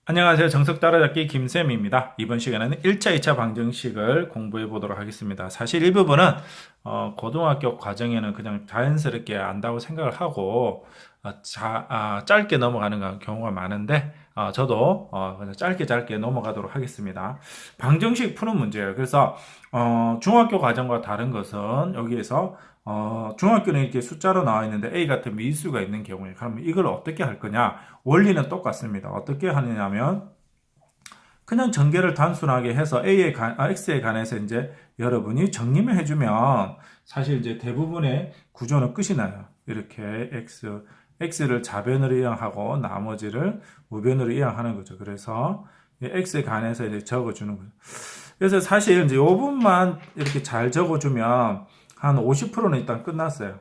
안녕하세요. 정석 따라잡기 김쌤입니다. 이번 시간에는 1차, 2차 방정식을 공부해 보도록 하겠습니다. 사실 이 부분은 고등학교 과정에는 그냥 자연스럽게 안다고 생각을 하고 짧게 넘어가는 경우가 많은데 저도 그냥 짧게 넘어가도록 하겠습니다. 방정식 푸는 문제예요. 그래서 중학교 과정과 다른 것은 여기에서 중학교는 이렇게 숫자로 나와 있는데 A 같은 미수가 있는 경우에 그러면 이걸 어떻게 할 거냐? 원리는 똑같습니다. 어떻게 하느냐면 그냥 전개를 단순하게 해서 X에 관해서 이제 여러분이 정리만 해주면 사실 이제 대부분의 구조는 끝이 나요. 이렇게 X를 좌변으로 이항하고 나머지를 우변으로 이항하는 거죠. 그래서 X에 관해서 이제 적어주는 거죠. 그래서 사실 이제 이 부분만 이렇게 잘 적어주면 한 50%는 일단 끝났어요.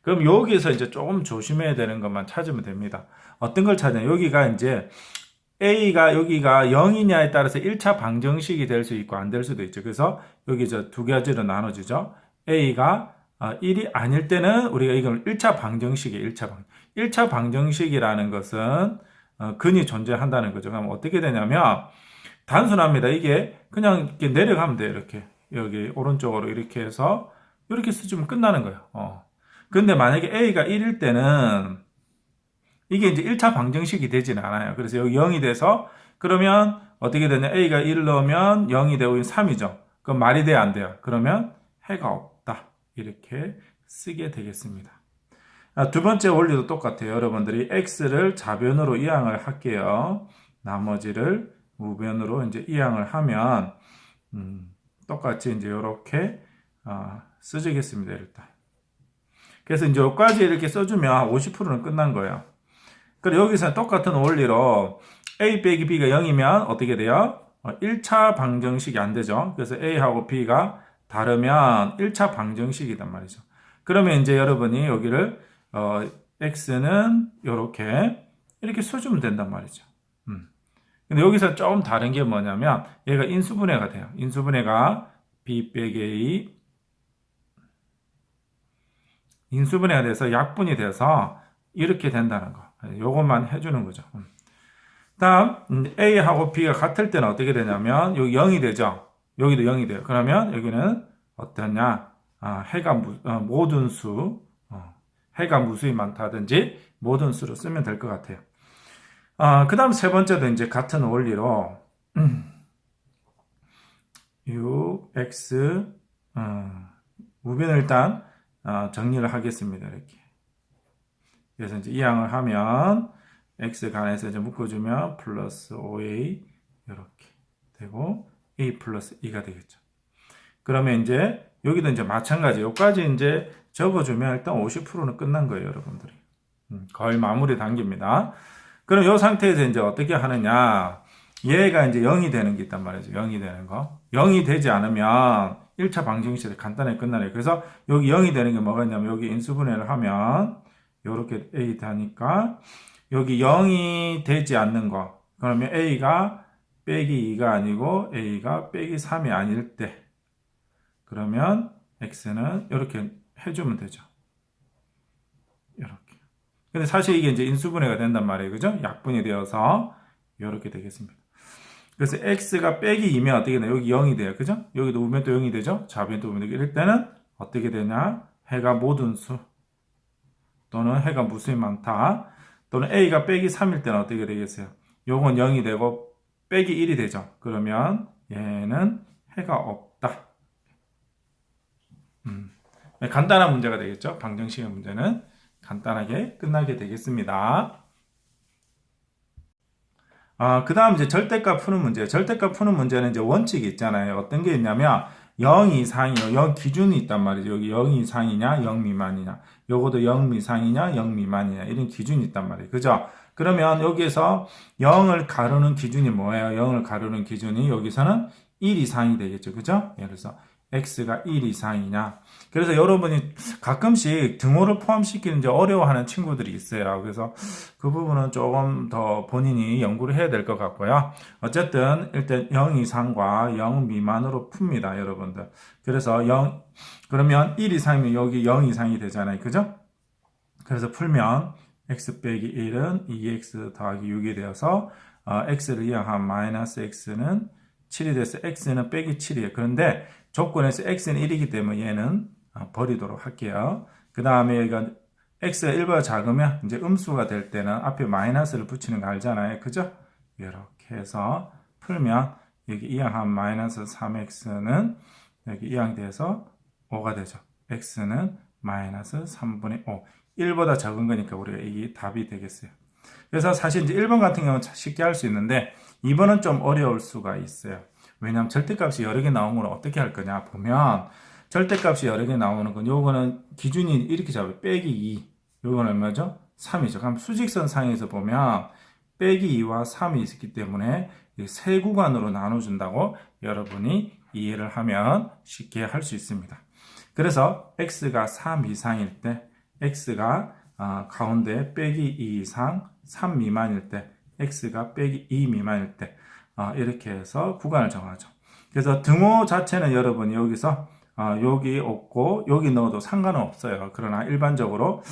그럼 여기서 이제 조금 조심해야 되는 것만 찾으면 됩니다. 어떤 걸 찾냐? 여기가 이제 A가 여기가 0이냐에 따라서 1차 방정식이 될 수 있고 안 될 수도 있죠. 그래서 여기 저 두 가지로 나눠지죠. A가 1이 아닐 때는 우리가 이걸 1차 방정식이에요. 1차 방정식이라는 것은 근이 존재한다는 거죠. 그럼 어떻게 되냐면 단순합니다. 이게 그냥 이렇게 내려가면 돼요. 이렇게 여기 오른쪽으로 이렇게 해서 이렇게 쓰주면 끝나는 거예요. 근데 만약에 A가 1일 때는 이게 이제 1차 방정식이 되지는 않아요. 그래서 여기 0이 돼서 그러면 어떻게 되냐? A가 1을 넣으면 0이 되고 3이죠. 그럼 말이 돼야 안 돼요? 그러면 해가 없다. 이렇게 쓰게 되겠습니다. 두 번째 원리도 똑같아요. 여러분들이 X를 좌변으로 이항을 할게요. 나머지를 우변으로 이제 이항을 하면 똑같이 이제 이렇게 써주겠습니다. 일단. 그래서 이제 여기까지 이렇게 써주면 50%는 끝난 거예요. 그리고 여기서 똑같은 원리로 A 빼기 B가 0이면 어떻게 돼요? 1차 방정식이 안 되죠. 그래서 A하고 B가 다르면 1차 방정식이단 말이죠. 그러면 이제 여러분이 여기를 X는 이렇게 써주면 된단 말이죠. 근데 여기서 조금 다른 게 뭐냐면 얘가 인수분해가 돼요. 인수분해가 B 빼기 A 인수분해가 돼서 약분이 돼서 이렇게 된다는 거. 요것만 해주는 거죠. 다음 A하고 B가 같을 때는 어떻게 되냐면 여기 0이 되죠. 여기도 0이 돼요. 그러면 여기는 어떠냐? 해가 모든 수, 해가 무수히 많다든지 모든 수로 쓰면 될 것 같아요. 그 다음 세 번째도 이제 같은 원리로 6x 우변을 일단 정리를 하겠습니다. 이렇게. 그래서 이제 이항을 하면 x 간에서 이제 묶어주면 플러스 5a 이렇게 되고 a 플러스 2가 되겠죠. 그러면 이제 여기도 이제 마찬가지 여기까지 이제 적어주면 일단 50%는 끝난 거예요, 여러분들이. 거의 마무리 단계입니다. 그럼 이 상태에서 이제 어떻게 하느냐? 얘가 이제 0이 되는 게 있단 말이죠. 0이 되는 거. 0이 되지 않으면 1차 방정식에서 간단하게 끝나네요. 그래서 여기 0이 되는 게 뭐가 있냐면 여기 인수분해를 하면 이렇게 A 되니까 여기 0이 되지 않는 거. 그러면 A가 빼기 2가 아니고 A가 빼기 3이 아닐 때 그러면 X는 이렇게 해주면 되죠. 이렇게. 근데 사실 이게 이제 인수분해가 된단 말이에요. 그죠? 약분이 되어서 이렇게 되겠습니다. 그래서 X가 빼기 2면 어떻게 되냐? 여기 0이 돼요. 그죠? 여기도 우변도 0이 되죠? 좌변도 우변도 이럴 때는 어떻게 되냐? 해가 모든 수 또는 해가 무수히 많다. 또는 A가 빼기 3일 때는 어떻게 되겠어요? 요건 0이 되고 빼기 1이 되죠. 그러면 얘는 해가 없다. 간단한 문제가 되겠죠. 방정식의 문제는 간단하게 끝나게 되겠습니다. 그 다음 이제 절대값 푸는 문제예요. 절대값 푸는 문제는 이제 원칙이 있잖아요. 어떤 게 있냐면 0 이상이요. 0 기준이 있단 말이죠. 여기 0 이상이냐, 0 미만이냐. 요것도 0 이상이냐, 0 미만이냐. 이런 기준이 있단 말이에요. 그죠? 그러면 여기에서 0을 가르는 기준이 뭐예요? 0을 가르는 기준이 여기서는 1 이상이 되겠죠. 그죠? 예를 들어서 x가 1 이상이냐. 그래서 여러분이 가끔씩 등호를 포함시키는 이제 어려워하는 친구들이 있어요. 그래서 그 부분은 조금 더 본인이 연구를 해야 될 것 같고요. 어쨌든 일단 0 이상과 0 미만으로 풉니다, 여러분들. 그래서 그러면 1 이상이면 여기 0 이상이 되잖아요. 그죠? 그래서 풀면 x 빼기 1은 2x 더하기 6이 되어서 x를 이항한 마이너스 x는 7이 돼서 x는 빼기 7이에요. 그런데 조건에서 x는 1이기 때문에 얘는 버리도록 할게요. 그 다음에 여기가 x가 1보다 작으면 이제 음수가 될 때는 앞에 마이너스를 붙이는 거 알잖아요. 그죠? 이렇게 해서 풀면 여기 이항한 마이너스 3x는 여기 이항돼서 5가 되죠. x는 마이너스 3분의 5. 1보다 적은 거니까 우리가 이게 답이 되겠어요. 그래서 사실 이제 1번 같은 경우는 쉽게 할 수 있는데 2번은 좀 어려울 수가 있어요. 왜냐하면 절대값이 여러 개 나온 걸 어떻게 할 거냐 보면 절대값이 여러 개 나오는 건 요거는 기준이 이렇게 잡아요. 빼기 2. 요건 얼마죠? 3이죠. 그럼 수직선 상에서 보면 빼기 2와 3이 있기 때문에 세 구간으로 나눠준다고 여러분이 이해를 하면 쉽게 할 수 있습니다. 그래서 x가 3 이상일 때 x가 가운데 빼기 2 이상 3 미만일 때 x가 빼기 2 미만일 때 이렇게 해서 구간을 정하죠. 그래서 등호 자체는 여러분이 여기서 여기 없고 여기 넣어도 상관은 없어요. 그러나 일반적으로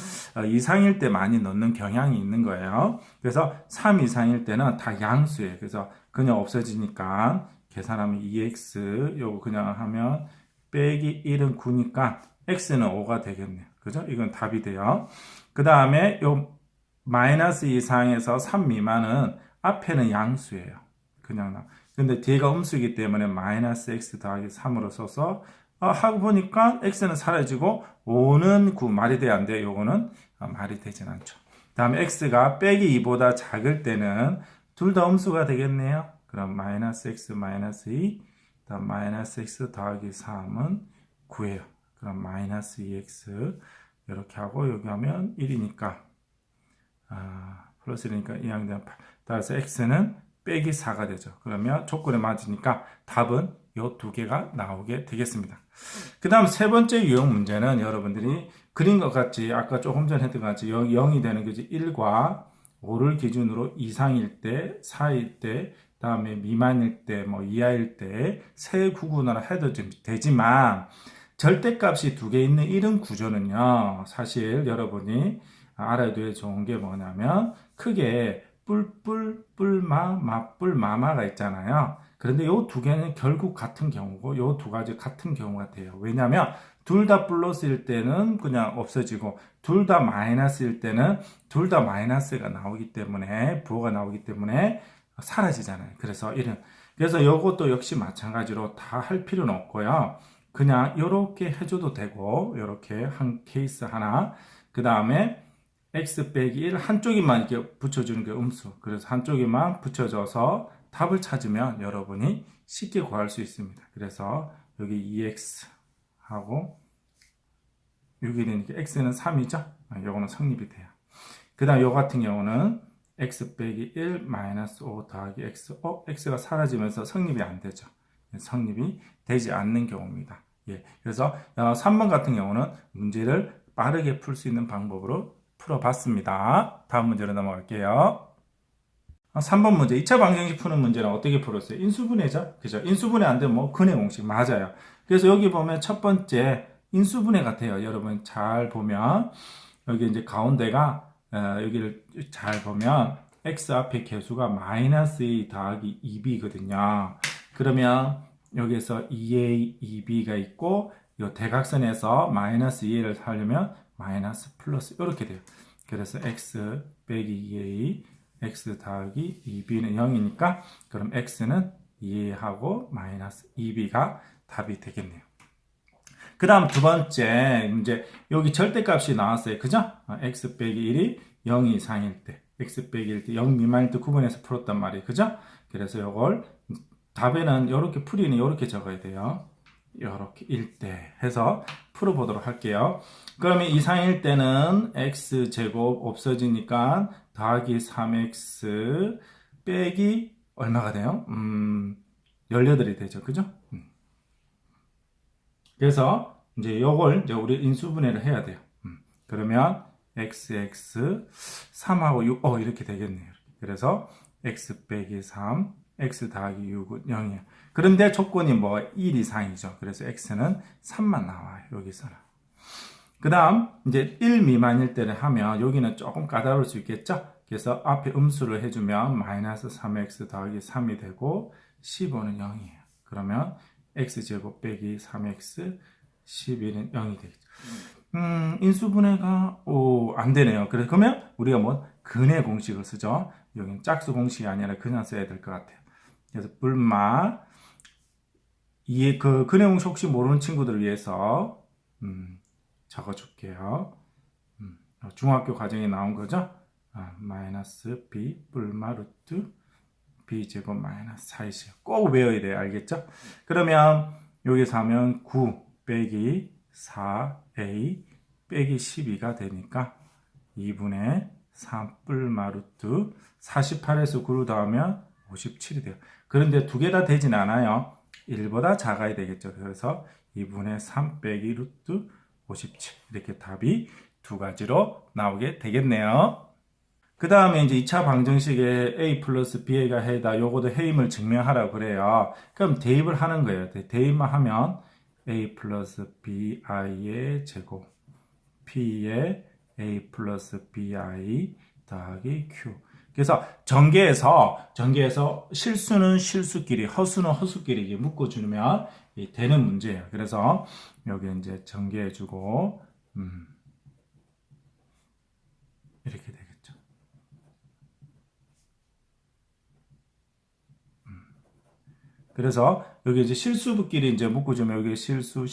이상일 때 많이 넣는 경향이 있는 거예요. 그래서 3 이상일 때는 다 양수예요. 그래서 그냥 없어지니까 계산하면 2x 요거 그냥 하면 빼기 1은 9니까 x는 5가 되겠네요. 그죠? 이건 답이 돼요. 그 다음에 요 마이너스 이상에서 3 미만은 앞에는 양수예요. 그냥 근데 뒤가 음수이기 때문에 마이너스 x 더하기 3으로 써서 하고 보니까 x는 사라지고 5는 9 말이 돼야 안 돼요. 요거는 말이 되진 않죠. 다음에 x가 빼기 2보다 작을 때는 둘 다 음수가 되겠네요. 그럼 마이너스 x 마이너스 2 다음 마이너스 x 더하기 3은 9예요. 그럼 마이너스 2x 이렇게 하고 여기 하면 1이니까 플러스 1이니까 이항되면 8. 따라서 x는 빼기 4가 되죠. 그러면 조건에 맞으니까 답은 이 두 개가 나오게 되겠습니다. 그 다음 세 번째 유형 문제는 여러분들이 그린 것 같이 아까 조금 전에 했던 것 같이 0이 되는 거지 1과 5를 기준으로 이상일 때, 4일 때, 다음에 미만일 때, 뭐 이하일 때 세 구분을 해도 좀 되지만 절대값이 두 개 있는 이런 구조는요. 사실 여러분이 알아둬야 좋은 게 뭐냐면 크게 뿔뿔, 뿔마, 마뿔, 마마가 있잖아요. 그런데 이 두 개는 결국 같은 경우고 이 두 가지 같은 경우가 돼요. 왜냐하면 둘 다 플러스일 때는 그냥 없어지고 둘 다 마이너스일 때는 둘 다 마이너스가 나오기 때문에 부호가 나오기 때문에 사라지잖아요. 그래서 이것도 역시 마찬가지로 다 할 필요는 없고요. 그냥 이렇게 해줘도 되고 이렇게 한 케이스 하나 그 다음에 x 빼기 1 한쪽에만 이렇게 붙여주는 게 음수. 그래서 한쪽에만 붙여줘서 답을 찾으면 여러분이 쉽게 구할 수 있습니다. 그래서 여기 2x 하고 6이 되니까 x는 3이죠. 요거는 성립이 돼요. 그 다음 요 같은 경우는 x 빼기 1 마이너스 5 더하기 x x가 사라지면서 성립이 안 되죠. 성립이 되지 않는 경우입니다. 예, 그래서 3번 같은 경우는 문제를 빠르게 풀 수 있는 방법으로 풀어봤습니다. 다음 문제로 넘어갈게요. 3번 문제 2차 방정식 푸는 문제는 어떻게 풀었어요? 인수분해죠? 그죠? 인수분해 안 되면 뭐 근해 공식 맞아요. 그래서 여기 보면 첫 번째 인수분해 같아요. 여러분 잘 보면 여기 이제 가운데가 여기를 잘 보면 x 앞에 개수가 마이너스 2 더하기 2b거든요. 그러면 여기서 2a, 2b가 있고 이 대각선에서 마이너스 2a를 하려면 마이너스 플러스 이렇게 돼요. 그래서 x 빼기 2a x 더하기 2b는 0이니까 그럼 x는 2a하고 마이너스 2b가 답이 되겠네요. 그 다음 두 번째 문제 여기 절대값이 나왔어요. 그죠? x 빼기 1이 0 이상일 때 x 빼기 1일 때 0 미만일 때 구분해서 풀었단 말이에요. 그죠? 그래서 이걸 답에는 이렇게 풀이는 이렇게 적어야 돼요. 이렇게 1대 해서 풀어보도록 할게요. 그러면 이상일 때는 x제곱 없어지니까 더하기 3x 빼기 얼마가 돼요? 18이 되죠. 그죠? 그래서 이제 요걸 이제 우리 인수분해를 해야 돼요. 그러면 xx 3하고 6 이렇게 되겠네요. 그래서 x 빼기 3 x 더하기 6은 0이에요. 그런데 조건이 뭐 1 이상이죠. 그래서 x는 3만 나와요. 여기서는. 그 다음 이제 1 미만일 때를 하면 여기는 조금 까다로울 수 있겠죠. 그래서 앞에 음수를 해주면 마이너스 3x 더하기 3이 되고 15는 0이에요. 그러면 x제곱 빼기 3x 11은 0이 되겠죠. 인수분해가 안 되네요. 그러면 우리가 뭐 근의 공식을 쓰죠. 여기는 짝수 공식이 아니라 그냥 써야 될 것 같아요. 그래서 불마 그 근의 공식 혹시 모르는 친구들을 위해서 적어줄게요. 중학교 과정에 나온 거죠. 마이너스 b 불마 루트 b 제곱 마이너스 4이죠. 꼭 외워야 돼요. 알겠죠? 그러면 여기서 하면 9 빼기 4a 빼기 12가 되니까 2분의 3 불마 루트 48에서 9를 더하면 57이 돼요. 그런데 두 개 다 되진 않아요. 1보다 작아야 되겠죠. 그래서 2분의 3 빼기 루트 57 이렇게 답이 두 가지로 나오게 되겠네요. 그 다음에 이제 2차 방정식에 a 플러스 b가 해다 요거도 해임을 증명하라고 그래요. 그럼 대입을 하는 거예요. 대입만 하면 a 플러스 bi의 제곱 p의 a 플러스 bi 더하기 q. 그래서 전개해서 실수는 실수끼리, 허수는 허수끼리 이게 묶어주면 되는 문제예요. 그래서 여기 이제 전개해주고 이렇게 되겠죠. 그래서 여기 이제 실수끼리 이제 묶어주면 여기 실수,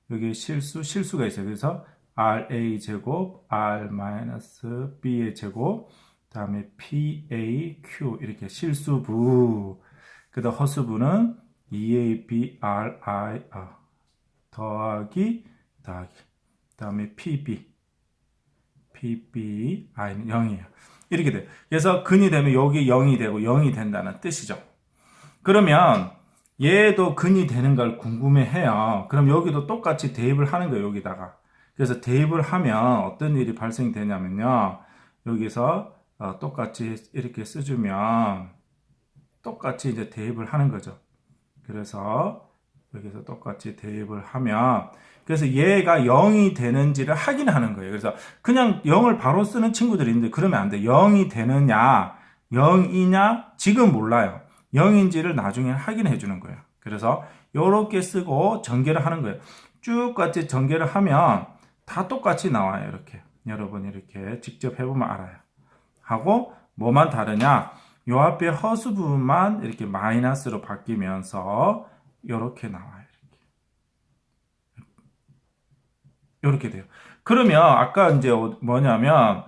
여기 실수가 있어요. 그래서 RA 제곱, R-B의 제곱, 다음에 PAQ 이렇게 실수부. 그 다음 허수부는 EABRI 더하기 다음에 PBI는 0이에요. 이렇게 돼요. 그래서 근이 되면 여기 0이 되고 0이 된다는 뜻이죠. 그러면 얘도 근이 되는 걸 궁금해해요. 그럼 여기도 똑같이 대입을 하는 거예요. 여기다가. 그래서 대입을 하면 어떤 일이 발생되냐면요. 여기서 똑같이 이렇게 써주면 똑같이 이제 대입을 하는 거죠. 그래서 여기서 똑같이 대입을 하면 그래서 얘가 0이 되는지를 확인하는 거예요. 그래서 그냥 0을 바로 쓰는 친구들이 있는데 그러면 안 돼. 0이 되느냐 0이냐 지금 몰라요. 0인지를 나중에 확인해 주는 거예요. 그래서 이렇게 쓰고 전개를 하는 거예요. 쭉 같이 전개를 하면 다 똑같이 나와요. 이렇게 여러분 이렇게 직접 해보면 알아요. 하고 뭐만 다르냐 요 앞에 허수 부분만 이렇게 마이너스로 바뀌면서 이렇게 나와요. 이렇게 돼요. 그러면 아까 이제 뭐냐면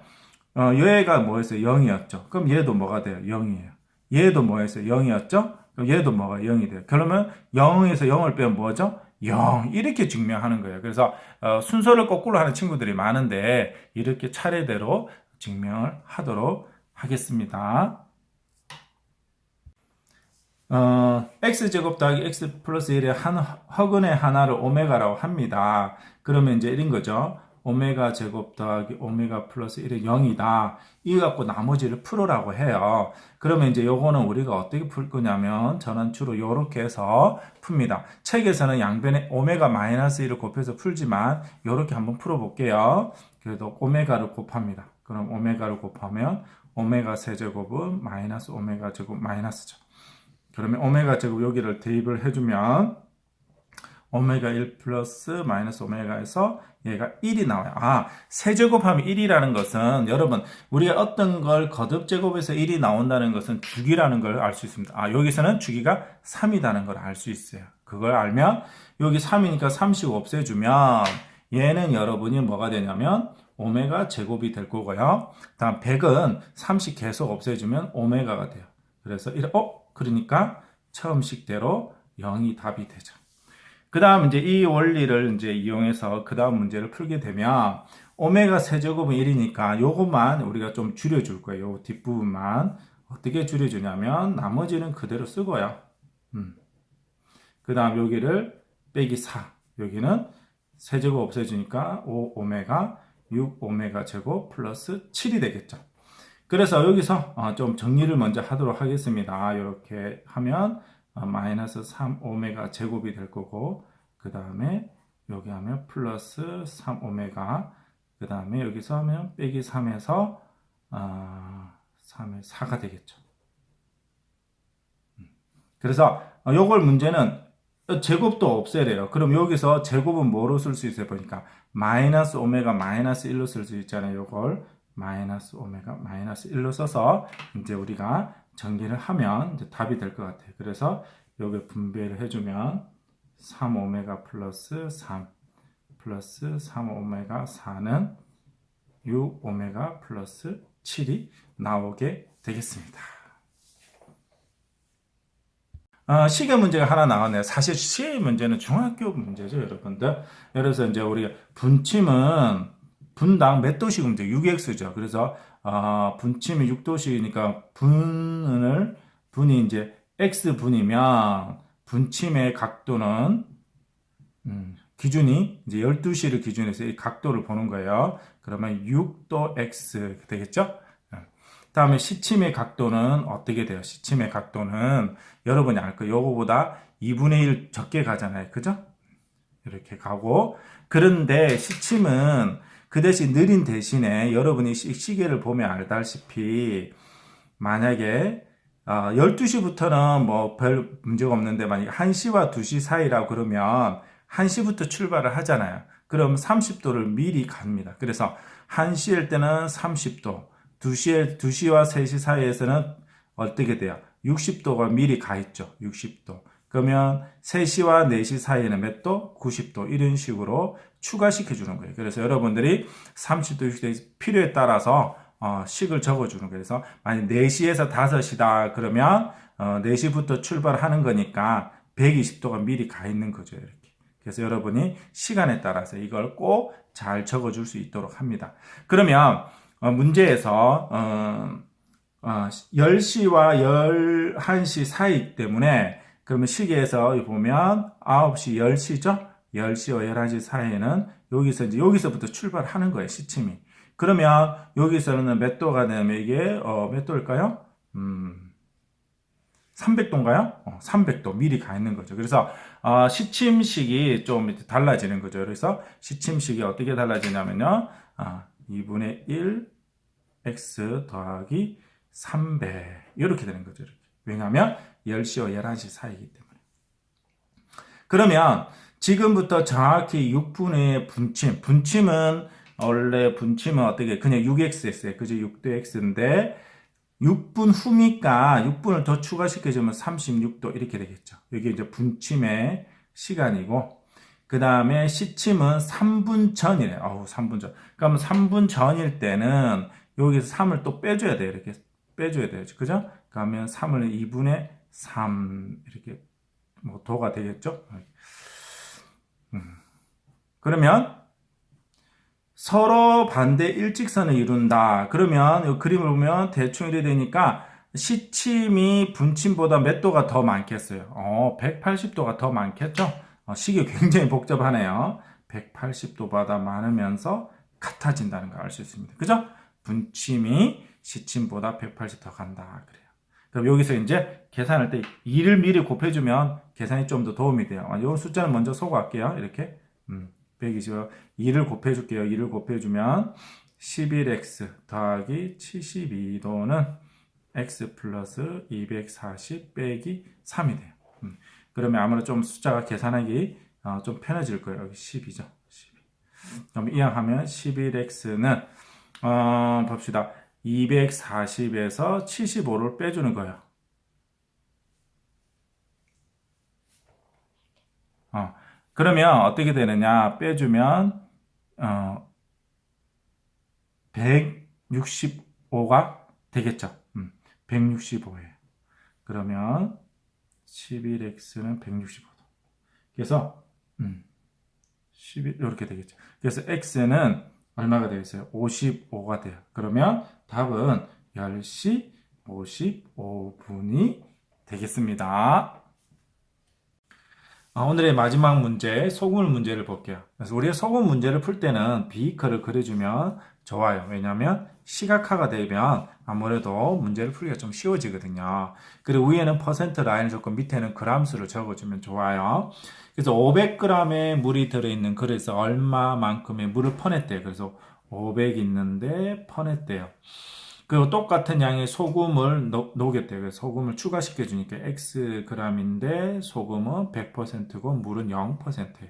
얘가 뭐였어요? 0이었죠. 그럼 얘도 뭐가 돼요? 0이에요. 얘도 뭐였어요? 0이었죠? 그럼 얘도 뭐가 0이 돼요. 그러면 0에서 0을 빼면 뭐죠? 0 이렇게 증명하는 거예요. 그래서 순서를 거꾸로 하는 친구들이 많은데 이렇게 차례대로 증명을 하도록 하겠습니다. x제곱 더하기 x 플러스 1의 한 허근의 하나를 오메가라고 합니다. 그러면 이제 이런 거죠. 오메가 제곱 더하기 오메가 플러스 1의 0이다. 이거 갖고 나머지를 풀으라고 해요. 그러면 이제 요거는 우리가 어떻게 풀 거냐면 저는 주로 요렇게 해서 풉니다. 책에서는 양변에 오메가 마이너스 1을 곱해서 풀지만 요렇게 한번 풀어볼게요. 그래도 오메가를 곱합니다. 그럼 오메가를 곱하면 오메가 세제곱은 마이너스 오메가 제곱 마이너스죠. 그러면 오메가 제곱 여기를 대입을 해주면 오메가 1 플러스 마이너스 오메가에서 얘가 1이 나와요. 세제곱하면 1이라는 것은 여러분 우리가 어떤 걸 거듭 제곱해서 1이 나온다는 것은 주기라는 걸 알 수 있습니다. 여기서는 주기가 3이라는 걸 알 수 있어요. 그걸 알면 여기 3이니까 30 없애주면 얘는 여러분이 뭐가 되냐면 오메가 제곱이 될 거고요. 다음 100은 30 계속 없애주면 오메가가 돼요. 그래서 그러니까 처음식대로 0이 답이 되죠. 그 다음 이제 이 원리를 이제 이용해서 그 다음 문제를 풀게 되면 오메가 세제곱은 1이니까 요것만 우리가 좀 줄여줄 거예요. 요 뒷부분만 어떻게 줄여주냐면 나머지는 그대로 쓰고요. 그 다음 여기를 빼기 4 여기는 세제곱 없애주니까 5 오메가 6 오메가 제곱 플러스 7이 되겠죠. 그래서 여기서 좀 정리를 먼저 하도록 하겠습니다. 이렇게 하면 마이너스 3 오메가 제곱이 될 거고 그 다음에 여기 하면 플러스 3 오메가 그 다음에 여기서 하면 빼기 3에서 3의 4가 되겠죠. 그래서 요걸 문제는 제곱도 없애야 돼요. 그럼 여기서 제곱은 뭐로 쓸 수 있어요? 보니까 마이너스 오메가 마이너스 1로 쓸 수 있잖아요. 요걸 마이너스 오메가 마이너스 1로 써서 이제 우리가 전개를 하면 이제 답이 될 것 같아요. 그래서 여기 분배를 해주면 3 오메가 플러스 3 플러스 3 오메가 4는 6 오메가 플러스 7이 나오게 되겠습니다. 시계 문제가 하나 나왔네요. 사실 시계 문제는 중학교 문제죠, 여러분들. 그래서 이제 우리가 분침은 분당 몇 도씩 문제 6x죠. 그래서 분침이 6도씩이니까 분이 이제 x분이면 분침의 각도는 기준이 이제 12시를 기준으로 해서 이 각도를 보는 거예요. 그러면 6도 x 되겠죠? 다음에 시침의 각도는 어떻게 돼요? 시침의 각도는 여러분이 알 거예요. 요거보다 2분의 1 적게 가잖아요. 그죠? 이렇게 가고. 그런데 시침은 그 대신 느린 대신에 여러분이 시계를 보면 알다시피 만약에 12시부터는 뭐 별 문제가 없는데 만약에 1시와 2시 사이라고 그러면 1시부터 출발을 하잖아요. 그럼 30도를 미리 갑니다. 그래서 1시일 때는 30도, 2시와 3시 사이에서는 어떻게 돼요? 60도가 미리 가 있죠. 60도. 그러면 3시와 4시 사이에는 몇 도? 90도. 이런 식으로 추가시켜 주는 거예요. 그래서 여러분들이 30도, 60도 필요에 따라서 식을 적어주는 거예요. 그래서 만약 4시에서 5시다 그러면 4시부터 출발하는 거니까 120도가 미리 가 있는 거죠. 이렇게. 그래서 여러분이 시간에 따라서 이걸 꼭 잘 적어줄 수 있도록 합니다. 그러면 문제에서 10시와 11시 사이 때문에 그러면 시계에서 보면 9시, 10시죠? 10시와 11시 사이에는 여기서부터 출발하는 거예요, 시침이. 그러면 여기서는 몇 도가 되면 이게 몇 도일까요? 300도인가요? 300도 미리 가 있는 거죠. 그래서 시침식이 좀 달라지는 거죠. 그래서 시침식이 어떻게 달라지냐면요. 2분의 1 x 더하기 300 이렇게 되는 거죠. 이렇게. 왜냐하면 10시와 11시 사이이기 때문에. 그러면 지금부터 정확히 6분의 분침은 원래 분침은 어떻게 그냥 6x였어요. 그죠? 6도 x인데 6분 후니까 6분을 더 추가시켜주면 36도 이렇게 되겠죠. 이게 이제 분침의 시간이고 그 다음에 시침은 3분 전이래요. 3분 전. 그러면 3분 전일 때는 여기서 3을 또 빼줘야 돼요. 이렇게 빼줘야 돼요. 그죠? 그러면 3을 2분의 3 이렇게 뭐 도가 되겠죠? 그러면 서로 반대 일직선을 이룬다. 그러면 이 그림을 보면 대충 이래 되니까 시침이 분침보다 몇 도가 더 많겠어요? 180도가 더 많겠죠? 식이 굉장히 복잡하네요. 180도보다 많으면서 같아진다는 걸 알 수 있습니다. 그죠? 분침이 시침보다 180 더 간다. 그래요. 그럼 여기서 이제 계산할 때 2를 미리 곱해주면 계산이 좀 더 도움이 돼요. 이 숫자는 먼저 소거할게요. 이렇게. 120, 2를 곱해줄게요. 2를 곱해주면 11x 더하기 72도는 x 플러스 240 빼기 3이 돼요. 그러면 아무래도 좀 숫자가 계산하기 좀 편해질 거예요. 여기 10이죠. 12. 그럼 이항하면 11x는 봅시다. 240에서 75를 빼주는 거예요. 그러면 어떻게 되느냐? 빼주면 165가 되겠죠. 165예요. 그러면 11x는 165도. 그래서 11 이렇게 되겠죠. 그래서 x는 얼마가 되겠어요? 55가 돼요. 그러면 답은 10시 55분이 되겠습니다. 오늘의 마지막 문제, 소금 문제를 볼게요. 그래서 우리가 소금 문제를 풀 때는 비커를 그려주면 좋아요. 왜냐하면 시각화가 되면 아무래도 문제를 풀기가 좀 쉬워지거든요. 그리고 위에는 퍼센트 라인을 적고 밑에는 그람수를 적어주면 좋아요. 그래서 500g의 물이 들어있는 그릇에서 얼마만큼의 물을 퍼냈대요. 그래서 500 있는데 퍼냈대요. 그리고 똑같은 양의 소금을 녹였대요. 그래서 소금을 추가시켜 주니까 x g인데 소금은 100%고 물은 0%예요.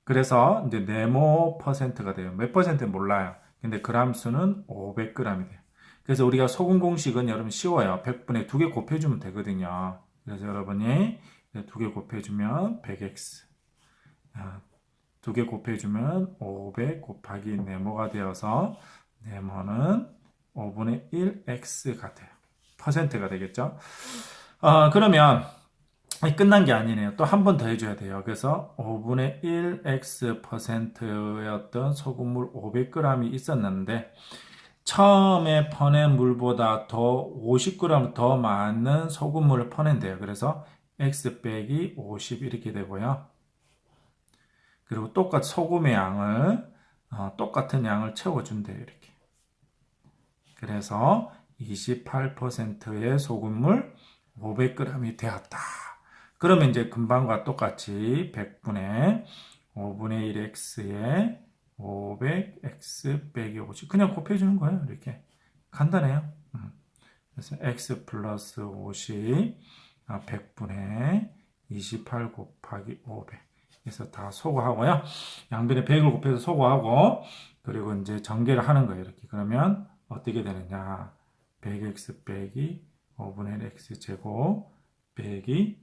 그래서 이제 네모 퍼센트가 돼요. 몇 퍼센트 몰라요. 근데 그람 수는 500g이 돼요. 그래서 우리가 소금 공식은 여러분 쉬워요. 100분의 2개 곱해주면 되거든요. 그래서 여러분이 2개 곱해주면 100x. 2개 곱해주면 500 곱하기 네모가 되어서 네모는 5분의 1x가 돼요. 퍼센트가 되겠죠. 그러면 끝난 게 아니네요. 또 한 번 더 해줘야 돼요. 그래서 5분의 1x 퍼센트였던 소금물 500g이 있었는데 처음에 퍼낸 물보다 더 50g 더 많은 소금물을 퍼낸대요. 그래서 x 빼기 50 이렇게 되고요. 그리고 똑같은 소금의 양을 똑같은 양을 채워준대요. 이렇게. 그래서 28%의 소금물 500g이 되었다. 그러면 이제 금방과 똑같이 100분의 5분의 1x에 500x 빼기 50 그냥 곱해주는 거예요. 이렇게 간단해요. 그래서 x 플러스 50 100분의 28 곱하기 500 그래서 다 소거하고요. 양변에 100을 곱해서 소거하고 그리고 이제 전개를 하는 거예요. 이렇게 그러면 어떻게 되느냐 100x 빼기 5분의 1x 제곱 빼기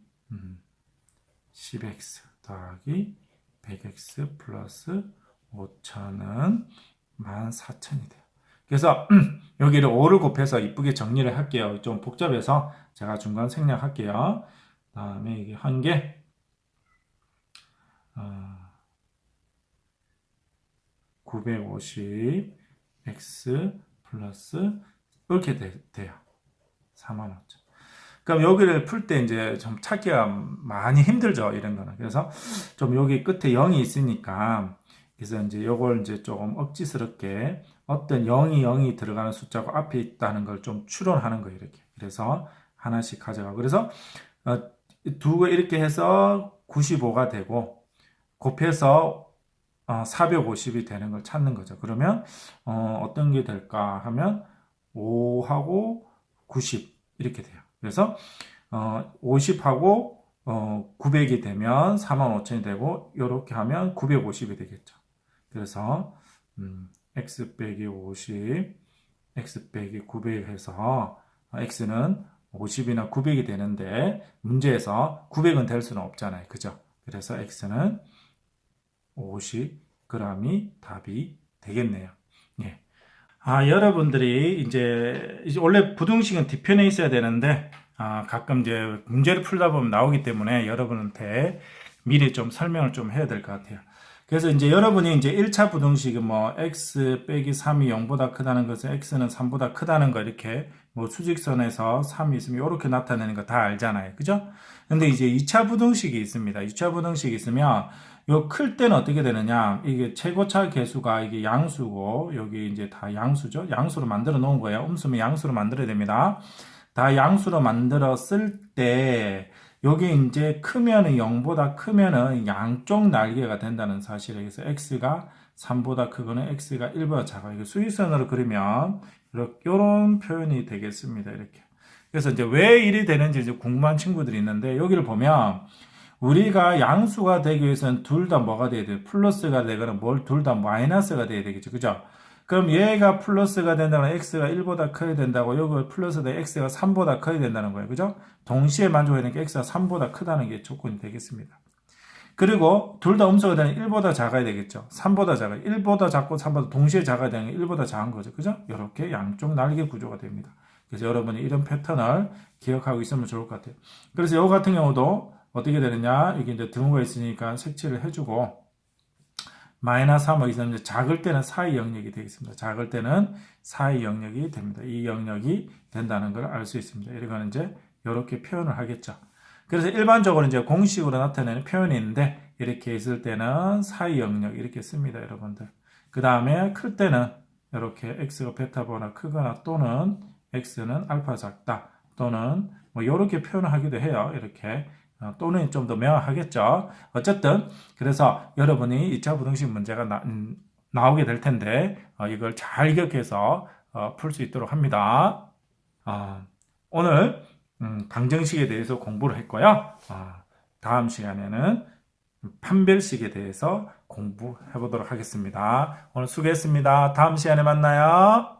10x 더하기 100x 플러스 5천은 14,000이 돼요. 그래서 여기를 5를 곱해서 이쁘게 정리를 할게요. 좀 복잡해서 제가 중간 생략할게요. 다음에 이게 한 개 950 x 플러스 이렇게 돼요. 45,000. 그럼 여기를 풀 때 이제 좀 찾기가 많이 힘들죠. 이런 거는. 그래서 좀 여기 끝에 0이 있으니까 그래서 이제 요걸 이제 조금 억지스럽게 어떤 0이 들어가는 숫자가 앞에 있다는 걸 좀 추론하는 거예요. 이렇게. 그래서 하나씩 가져가고. 그래서 두 개 이렇게 해서 95가 되고 곱해서 450이 되는 걸 찾는 거죠. 그러면 어떤 게 될까 하면 5하고 90 이렇게 돼요. 그래서 50하고 900이 되면 45,000이 되고 이렇게 하면 950이 되겠죠. 그래서 x 빼기 50 x 빼기 900 해서 x는 50이나 900이 되는데 문제에서 900은 될 수는 없잖아요. 그죠? 그래서 x는 50g이 답이 되겠네요. 예. 여러분들이 이제 원래 부등식은 뒤편에 있어야 되는데 가끔 이제 문제를 풀다 보면 나오기 때문에 여러분한테 미리 좀 설명을 좀 해야 될 것 같아요. 그래서 이제 여러분이 이제 1차 부등식은 뭐 x 빼기 3이 0보다 크다는 것은 x는 3보다 크다는 거 이렇게 뭐 수직선에서 3이 있으면 이렇게 나타내는 거 다 알잖아요. 그죠? 근데 이제 2차 부등식이 있습니다. 2차 부등식이 있으면 요 클 때는 어떻게 되느냐? 이게 최고차 계수가 이게 양수고 여기 이제 다 양수죠. 양수로 만들어 놓은 거예요. 음수면 양수로 만들어야 됩니다. 다 양수로 만들었을 때 여기 이제 크면은 0보다 크면은 양쪽 날개가 된다는 사실에 그래서 x가 3보다 크거나 x가 1보다 작아요. 이거 수직선으로 그리면 이런 표현이 되겠습니다. 이렇게. 그래서 이제 왜 일이 되는지 이제 궁금한 친구들이 있는데 여기를 보면 우리가 양수가 되기 위해서는 둘 다 뭐가 돼야 돼요? 플러스가 되거나 뭘 둘 다 마이너스가 돼야 되겠죠. 그죠? 그럼 얘가 플러스가 된다거나 x가 1보다 커야 된다고 여기 플러스다 x가 3보다 커야 된다는 거예요. 그죠? 동시에 만족해야 되니까 x가 3보다 크다는 게 조건이 되겠습니다. 그리고 둘 다 음수가 되는 1보다 작아야 되겠죠. 3보다 작아요. 1보다 작고 3보다 동시에 작아야 되는 게 1보다 작은 거죠. 그죠? 이렇게 양쪽 날개 구조가 됩니다. 그래서 여러분이 이런 패턴을 기억하고 있으면 좋을 것 같아요. 그래서 이거 같은 경우도 어떻게 되느냐? 이게 이제 등호가 있으니까 색칠을 해주고 마이너스 3이 있으면 작을 때는 사이 영역이 되겠습니다. 작을 때는 사이 영역이 됩니다. 이 영역이 된다는 걸 알 수 있습니다. 이거는 이제 이렇게 표현을 하겠죠. 그래서 일반적으로 이제 공식으로 나타내는 표현이 있는데 이렇게 있을 때는 사이 영역 이렇게 씁니다, 여러분들. 그 다음에 클 때는 이렇게 x가 베타보다 크거나 또는 x는 알파 작다 또는 뭐 이렇게 표현을 하기도 해요. 이렇게. 또는 좀 더 명확하겠죠. 어쨌든 그래서 여러분이 2차 부등식 문제가 나오게 될 텐데 이걸 잘 기억해서 풀 수 있도록 합니다. 오늘 방정식에 대해서 공부를 했고요. 다음 시간에는 판별식에 대해서 공부해 보도록 하겠습니다. 오늘 수고했습니다. 다음 시간에 만나요.